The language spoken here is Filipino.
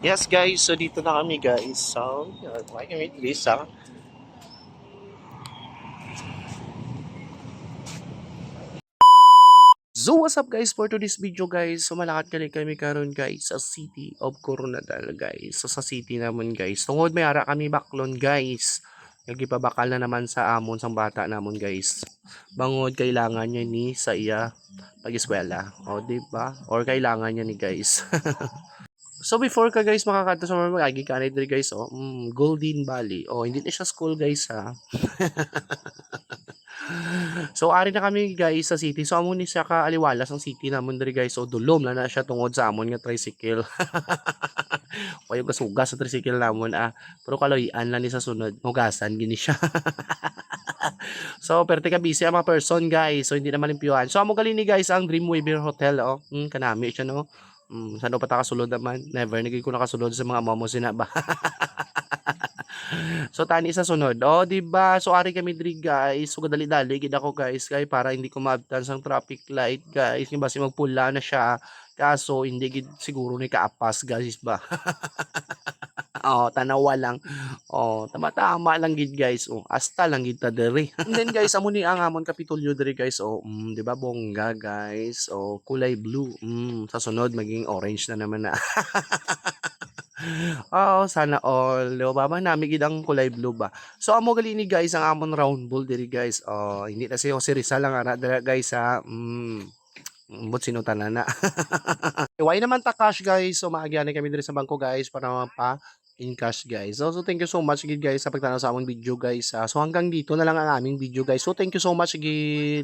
Yes guys, so dito na kami guys. So, kumain kami guys ha. So what's up guys for today's video guys. So malakad kami karon guys sa city of Coronadal guys. So sa city naman guys. Tungod may ara kami baklon guys. Nagipabakal na naman sa amon sang bata namon guys. Bangod kailangan niya ni sa iya pag-eskwela. O di ba? Or kailangan niya ni guys. So before ka guys makakadto sa mga agi ka diri guys Golden Valley. Oh, hindi na siya school guys ha. So ari na kami guys sa city. So amo ni siya ka aliwalas ang city namon diri guys. So dulom na siya tungod sa amon nga tricycle. Kayo gasugas sa tricycle namon pero kaloyan lang ni sa sunod. Hugasan gini siya. So perte ka busy ang mga person guys. So hindi na malimpyuhan. So amo gali ni guys ang Dreamweaver Hotel kanami siya no. Saan pa ta kasulod naman? Never naging ko nakasulod sa mga momo sina ba. So tani sa sunod. Oh, di ba? So ari kami diri guys. So kadali-dali gid ako guys kay para hindi ko maabtan sang traffic light guys. Yung basi magpula na siya. Kaso hindi gid siguro ni kaapas guys ba. Oh, tanawa lang. Oh, tama-tama lang gid guys. Oh, asta lang gid ta diri. And then guys, amo ni ang amon kapitulyo diri guys. Oh, di ba bongga guys? Oh, kulay blue. Sa sunod maging orange na naman na. Oo, sana all. 'Di ba ba nami gid ang kulay blue ba. So amo gali ni guys ang amon round ball diri guys. Oh, hindi na si Jose Rizal lang ana dira guys ha. But sino tanana. Why naman ta cash guys. So maagyani kami diri sa bangko guys para mapa in cash guys. So thank you so much gid guys sa pagtanaw sa among video guys. So hanggang dito na lang ang aming video guys. So thank you so much gid.